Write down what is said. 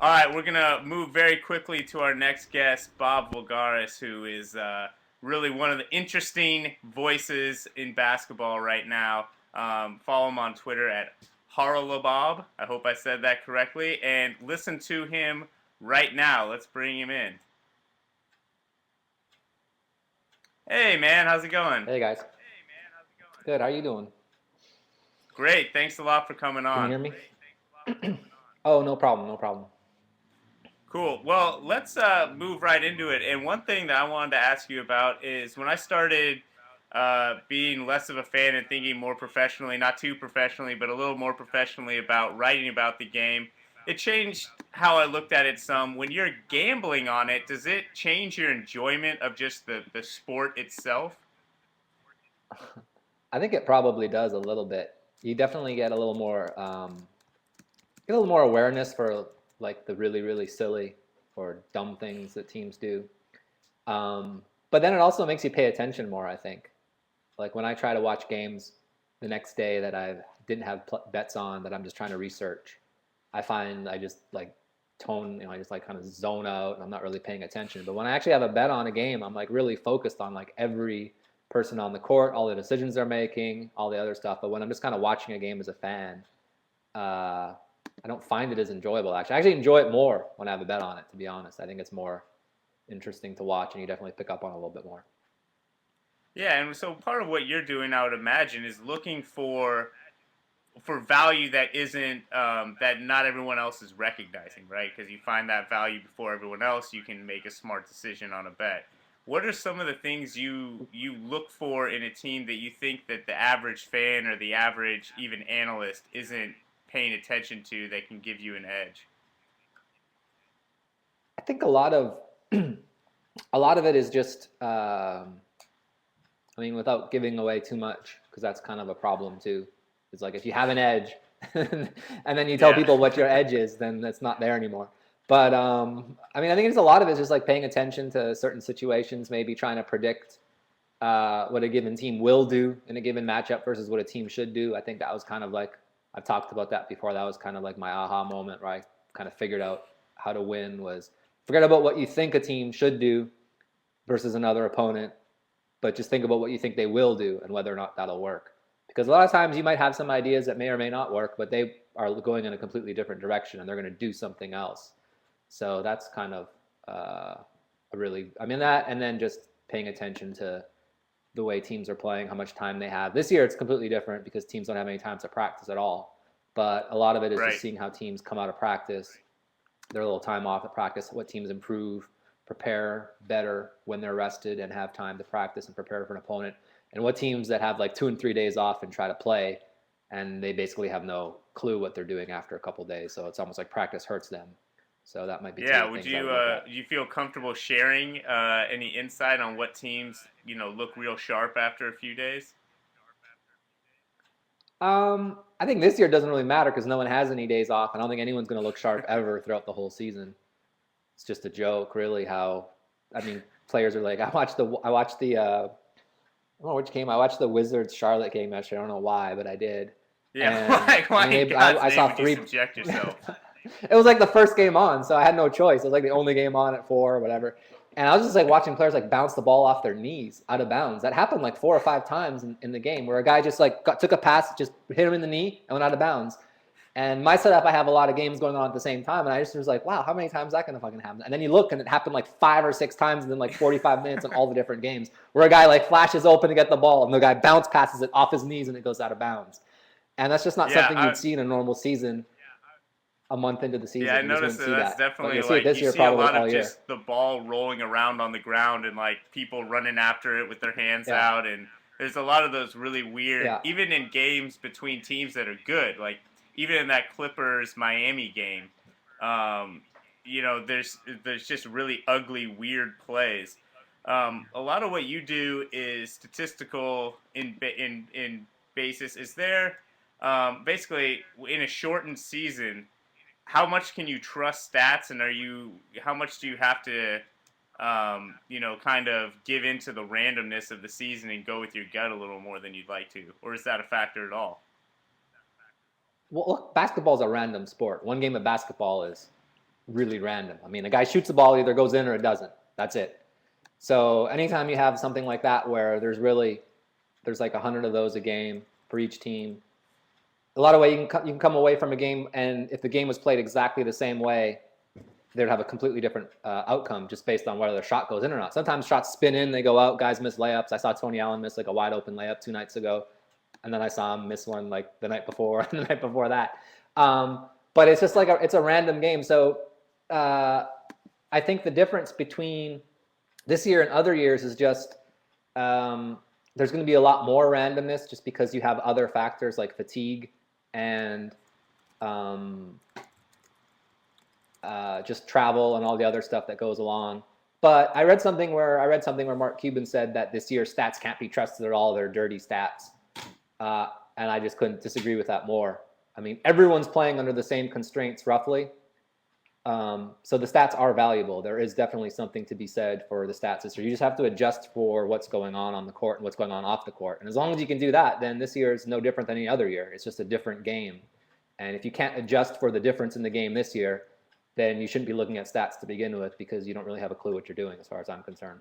All right, we're gonna move very quickly to our next guest, Bob Voulgaris, who is really one of the interesting voices in basketball right now. Follow him on Twitter at Haralabob. I hope I said that correctly. And listen to him right now. Let's bring him in. Hey man, how's it going? Hey guys. Good. How you doing? Great. Thanks a lot for coming Can you on. hear me? Oh, no problem. No problem. Cool. Well, let's move right into it. And one thing that I wanted to ask you about is when I started being less of a fan and thinking more professionally, not too professionally, but a little more professionally about writing about the game, it changed how I looked at it some. When you're gambling on it, does it change your enjoyment of just the sport itself? I think it probably does a little bit. You definitely get a little more awareness for like the really, really silly or dumb things that teams do. But then it also makes you pay attention more, I think. Like when I try to watch games the next day that I didn't have bets on that I'm just trying to research, I find I just like I just like kind of zone out and I'm not really paying attention. But when I actually have a bet on a game, I'm like really focused on like every person on the court, all the decisions they're making, all the other stuff. But when I'm just kind of watching a game as a fan, uh, I don't find it as enjoyable. Actually, I actually enjoy it more when I have a bet on it. To be honest, I think it's more interesting to watch, and you definitely pick up on it a little bit more. Yeah, and so part of what you're doing, I would imagine, is looking for value that isn't that not everyone else is recognizing, right? Because you find that value before everyone else, you can make a smart decision on a bet. What are some of the things you look for in a team that you think that the average fan or the average even analyst isn't paying attention to that can give you an edge? I think a lot of a lot of it is just, I mean, without giving away too much, because that's kind of a problem too. It's like if you have an edge, and then you tell Yeah. people what your edge is, then it's not there anymore. But I mean, I think it's a lot of it is just like paying attention to certain situations, maybe trying to predict what a given team will do in a given matchup versus what a team should do. I think that was kind of like I've talked about that before. That was kind of like my aha moment where I kind of figured out how to win was forget about what you think a team should do versus another opponent, but just think about what you think they will do and whether or not that'll work. Because a lot of times you might have some ideas that may or may not work, but they are going in a completely different direction and they're going to do something else. So that's kind of a really, I mean, that, and then just paying attention to the way teams are playing, how much time they have. This year it's completely different because teams don't have any time to practice at all. But a lot of it is just Right. seeing how teams come out of practice, their little time off at practice, what teams improve, prepare better when they're rested and have time to practice and prepare for an opponent, and what teams that have like 2 and 3 days off and try to play, and they basically have no clue what they're doing after a couple days. So it's almost like practice hurts them. So that might be two of Yeah. the Would things I you would look at. do you feel comfortable sharing any insight on what teams look real sharp after a few days? I think this year doesn't really matter because no one has any days off. I don't think anyone's going to look sharp ever throughout the whole season. It's just a joke, really. How I mean, players are like, I don't know which game. I watched the Wizards Charlotte game yesterday. I don't know why, but I did. Yeah. And I Why mean, in God's I name saw would you three. subject yourself? It was like the first game on, so I had no choice. It was like the only game on at 4 or whatever. And I was just like watching players like bounce the ball off their knees out of bounds. That happened like 4 or 5 times in the game where a guy just like took a pass, just hit him in the knee and went out of bounds. And my setup, I have a lot of games going on at the same time, and I just was like, wow, how many times is that gonna fucking happen? And then you look, and it happened like 5 or 6 times in like 45 minutes in all the different games, where a guy like flashes open to get the ball, and the guy bounce passes it off his knees, and it goes out of bounds. And that's just not Yeah. something you'd see in a normal season. A month into the Yeah, I season, you just noticed wouldn't that see that's that. But definitely you'll see it like this you year see a probably lot all of year. just the ball rolling around on the ground and like people running after it with their hands Yeah, out, and there's a lot of those really weird yeah. even in games between teams that are good, like even in that Clippers Miami game. Um, there's just really ugly weird plays. A lot of what you do is statistical in basis. Is there basically in a shortened season, how much can you trust stats, and how much do you have to kind of give into the randomness of the season and go with your gut a little more than you'd like to, or is that a factor at all? Well, look, basketball is a random sport. One game of basketball is really random. I mean, a guy shoots the ball, either goes in or it doesn't. That's it. So anytime you have something like that where there's like 100 of those a game for each team, a lot of way you can come away from a game, and if the game was played exactly the same way, they'd have a completely different outcome just based on whether the shot goes in or not. Sometimes shots spin in, they go out, guys miss layups. I saw Tony Allen miss like a wide open layup 2 nights ago, and then I saw him miss one like the night before and the night before that. But it's just like it's a random game. So I think the difference between this year and other years is just there's going to be a lot more randomness just because you have other factors like fatigue and just travel and all the other stuff that goes along. But I read something where Mark Cuban said that this year's stats can't be trusted at all. They're dirty stats. And I just couldn't disagree with that more. I mean, everyone's playing under the same constraints roughly. So the stats are valuable. There is definitely something to be said for the stats this year. You just have to adjust for what's going on the court and what's going on off the court. And as long as you can do that, then this year is no different than any other year. It's just a different game. And if you can't adjust for the difference in the game this year, then you shouldn't be looking at stats to begin with because you don't really have a clue what you're doing as far as I'm concerned.